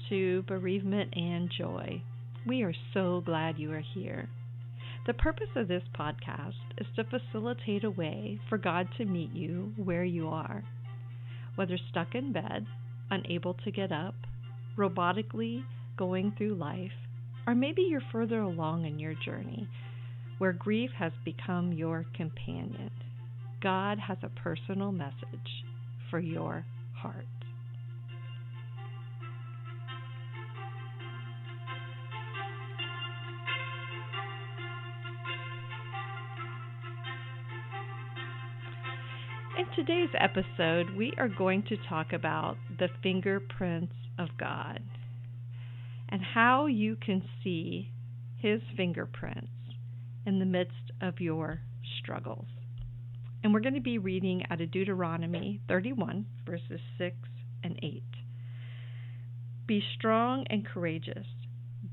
to Bereavement and Joy. We are so glad you are here. The purpose of this podcast is to facilitate a way for God to meet you where you are. Whether stuck in bed, unable to get up, robotically going through life, or maybe you're further along in your journey where grief has become your companion, God has a personal message for your heart. In today's episode, we are going to talk about the fingerprints of God and how you can see His fingerprints in the midst of your struggles. And we're going to be reading out of Deuteronomy 31, verses 6 and 8. Be strong and courageous.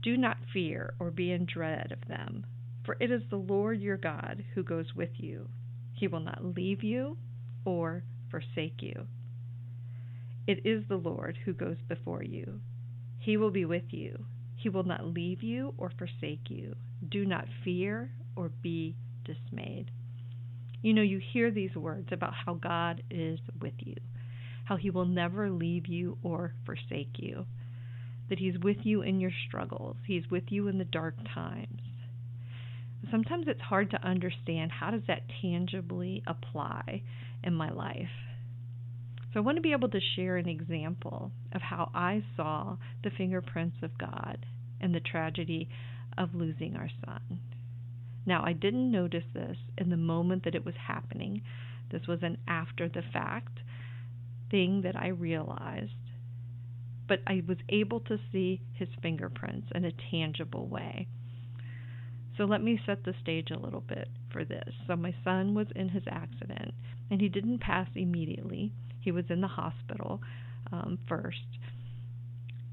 Do not fear or be in dread of them, for it is the Lord your God who goes with you. He will not leave you or forsake you. It is the Lord who goes before you. He will be with you. He will not leave you or forsake you. Do not fear or be dismayed. You know, you hear these words about how God is with you, how He will never leave you or forsake you, that He's with you in your struggles. He's with you in the dark times. Sometimes it's hard to understand, how does that tangibly apply in my life? So I want to be able to share an example of how I saw the fingerprints of God and the tragedy of losing our son. Now, I didn't notice this in the moment that it was happening. This was an after the fact thing that I realized, but I was able to see His fingerprints in a tangible way. So let me set the stage a little bit for this. So my son was in his accident, and he didn't pass immediately. He was in the hospital first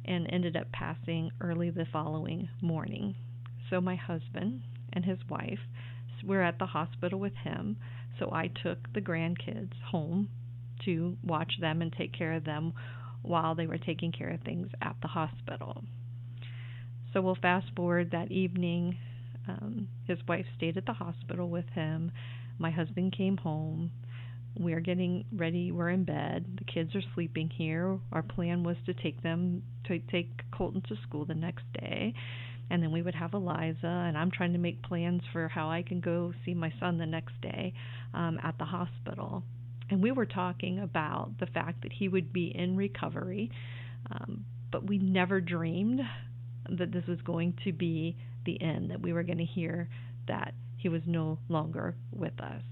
and ended up passing early the following morning. So my husband and his wife were at the hospital with him, so I took the grandkids home to watch them and take care of them while they were taking care of things at the hospital. So we'll fast forward that evening. His wife stayed at the hospital with him. My husband came home. We're getting ready. We're in bed. The kids are sleeping here. Our plan was to take Colton to school the next day, and then we would have Eliza, and I'm trying to make plans for how I can go see my son the next day at the hospital. And we were talking about the fact that he would be in recovery, but we never dreamed that this was going to be the end, that we were going to hear that he was no longer with us.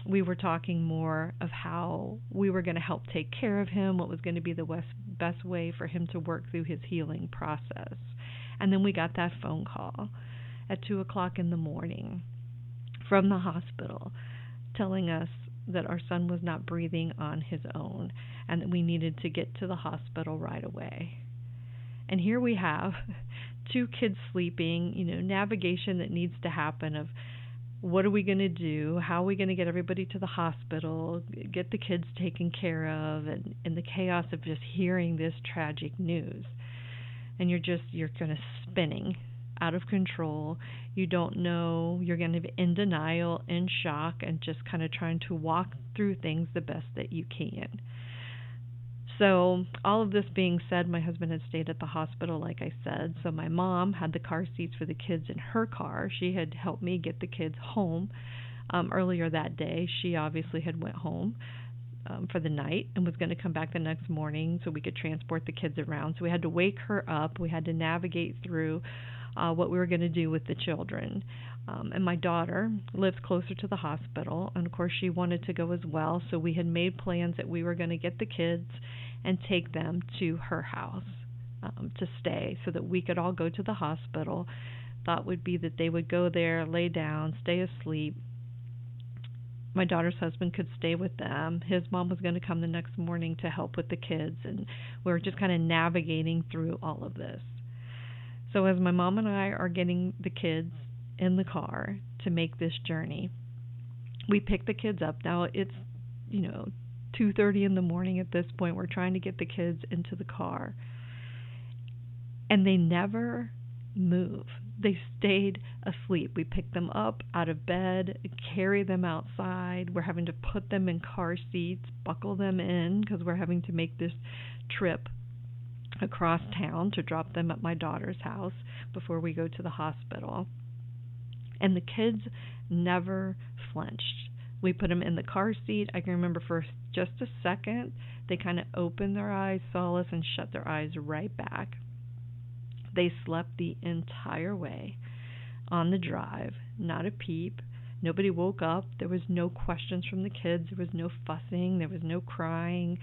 We were talking more of how we were going to help take care of him, what was going to be the best way for him to work through his healing process. And then we got that phone call at 2 o'clock in the morning from the hospital telling us that our son was not breathing on his own and that we needed to get to the hospital right away. And here we have 2 kids sleeping, navigation that needs to happen of what are we going to do, how are we going to get everybody to the hospital, get the kids taken care of, and the chaos of just hearing this tragic news. And you're kind of spinning, out of control. You don't know, you're going to be in denial, in shock, and just kind of trying to walk through things the best that you can. So all of this being said, my husband had stayed at the hospital, like I said. So my mom had the car seats for the kids in her car. She had helped me get the kids home earlier that day. She obviously had went home for the night and was going to come back the next morning so we could transport the kids around. So we had to wake her up. We had to navigate through what we were going to do with the children. And my daughter lives closer to the hospital, and of course she wanted to go as well. So we had made plans that we were going to get the kids and take them to her house to stay so that we could all go to the hospital. Thought would be that they would go there, lay down, stay asleep. My daughter's husband could stay with them. His mom was going to come the next morning to help with the kids, and we were just kind of navigating through all of this. So as my mom and I are getting the kids in the car to make this journey, we pick the kids up. Now it's, 2:30 in the morning at this point. We're trying to get the kids into the car. And they never moved. They stayed asleep. We picked them up out of bed, carry them outside. We're having to put them in car seats, buckle them in because we're having to make this trip across town to drop them at my daughter's house before we go to the hospital. And the kids never flinched. We put them in the car seat. I can remember for just a second, they kind of opened their eyes, saw us, and shut their eyes right back. They slept the entire way on the drive, not a peep. Nobody woke up. There was no questions from the kids. There was no fussing. There was no crying.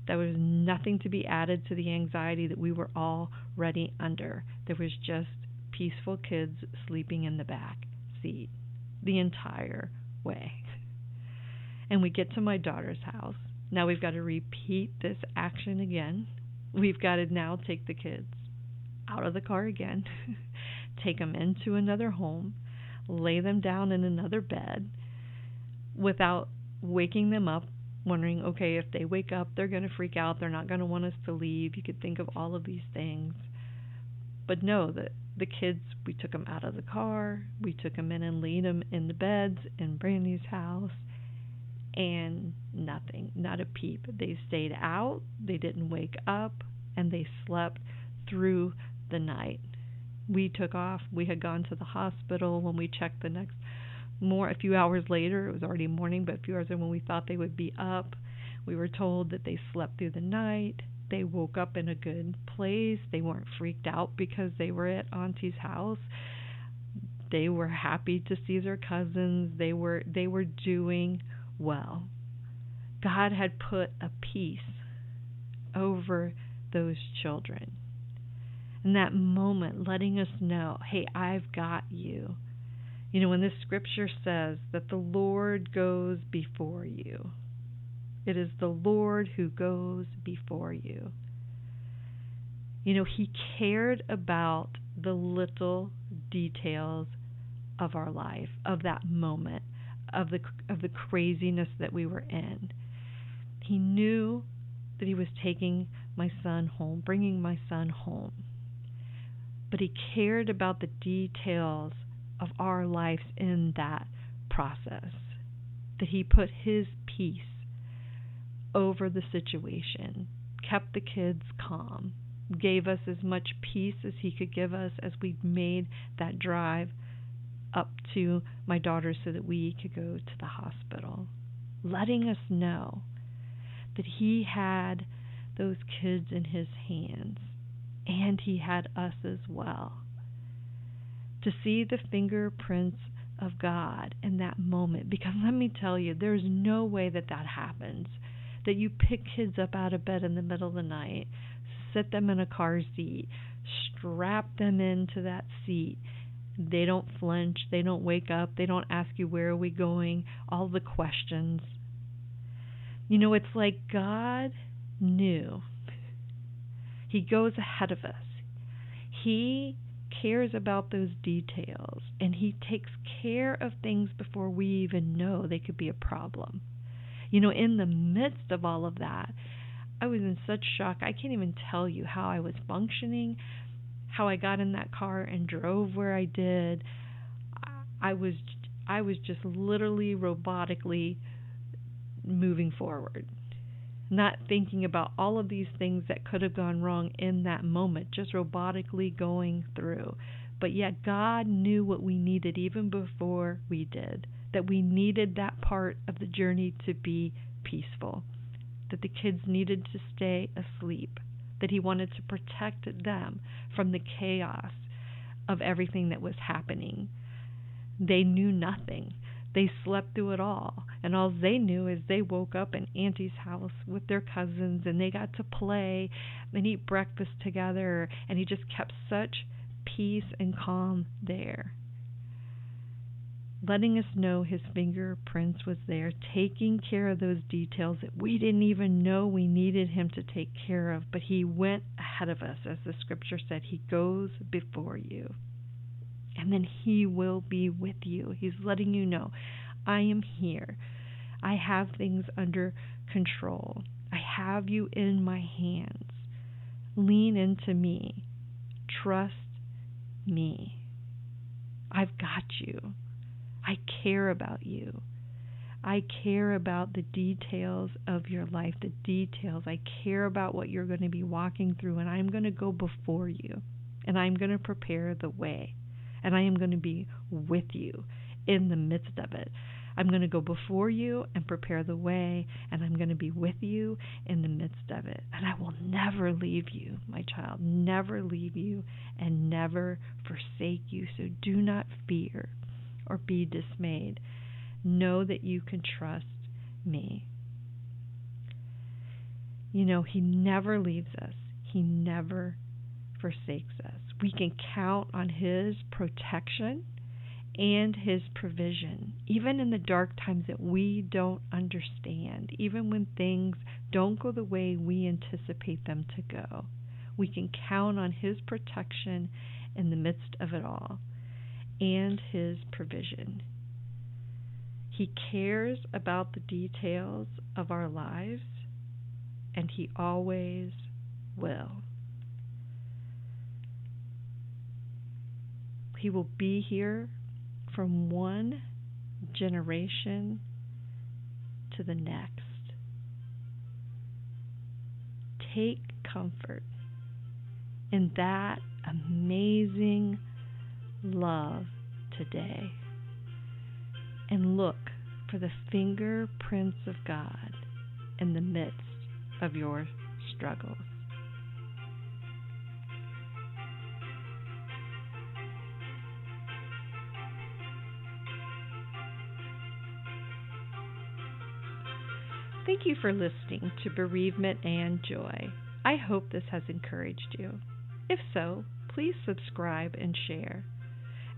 There was nothing to be added to the anxiety that we were already under. There was just peaceful kids sleeping in the back seat the entire way. And we get to my daughter's house. Now we've got to repeat this action again. We've got to now take the kids out of the car again, take them into another home, lay them down in another bed without waking them up, wondering, okay, if they wake up, they're going to freak out. They're not going to want us to leave. You could think of all of these things. But no, the kids, we took them out of the car. We took them in and laid them in the beds in Brandy's house. And nothing, not a peep. They stayed out. They didn't wake up. And they slept through the night. We took off. We had gone to the hospital. When we checked a few hours later, it was already morning, but a few hours later when we thought they would be up, we were told that they slept through the night. They woke up in a good place. They weren't freaked out because they were at Auntie's house. They were happy to see their cousins. They were doing well. God had put a peace over those children. In that moment, letting us know, hey, I've got you. You know, when this scripture says that the Lord goes before you, it is the Lord who goes before you. You know, He cared about the little details of our life, of that moment, of the craziness that we were in. He knew that He was taking my son home, bringing my son home. But He cared about the details of our lives in that process. That He put His peace over the situation, kept the kids calm, gave us as much peace as He could give us as we made that drive up to my daughter so that we could go to the hospital, letting us know that He had those kids in His hands and He had us as well. To see the fingerprints of God in that moment, because let me tell you, there's no way that happens, that you pick kids up out of bed in the middle of the night, sit them in a car seat, strap them into that seat. They don't flinch, they don't wake up, they don't ask you, where are we going, all the questions. You know, it's like God knew. He goes ahead of us. He cares about those details, and He takes care of things before we even know they could be a problem. You know, in the midst of all of that, I was in such shock. I can't even tell you how I was functioning, how I got in that car and drove where I did. I was just literally robotically moving forward, not thinking about all of these things that could have gone wrong in that moment, just robotically going through. But yet God knew what we needed even before we did, that we needed that part of the journey to be peaceful, that the kids needed to stay asleep, that He wanted to protect them from the chaos of everything that was happening. They knew nothing. They slept through it all. And all they knew is they woke up in Auntie's house with their cousins, and they got to play and eat breakfast together. And He just kept such peace and calm there, letting us know His fingerprints was there, taking care of those details that we didn't even know we needed Him to take care of. But He went ahead of us, as the scripture said. He goes before you. And then He will be with you. He's letting you know, I am here. I have things under control. I have you in my hands. Lean into me. Trust me. I've got you. I care about you. I care about the details of your life, the details. I care about what you're going to be walking through, and I'm going to go before you, and I'm going to prepare the way, and I am going to be with you in the midst of it. I'm going to go before you and prepare the way, and I'm going to be with you in the midst of it. And I will never leave you, my child, never leave you and never forsake you. So do not fear or be dismayed. Know that you can trust me. You know, he never leaves us. He never forsakes us. We can count on his protection and his provision, even in the dark times that we don't understand, even when things don't go the way we anticipate them to go. We can count on his protection in the midst of it all and his provision. He cares about the details of our lives, and he always will. He will be here from one generation to the next. Take comfort in that amazing love today, and look for the fingerprints of God in the midst of your struggles. Thank you for listening to Bereavement and Joy. I hope this has encouraged you. If so, please subscribe and share.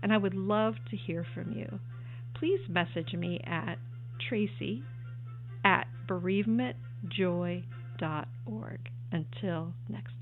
And I would love to hear from you. Please message me at Tracy@bereavementjoy.org. Until next time.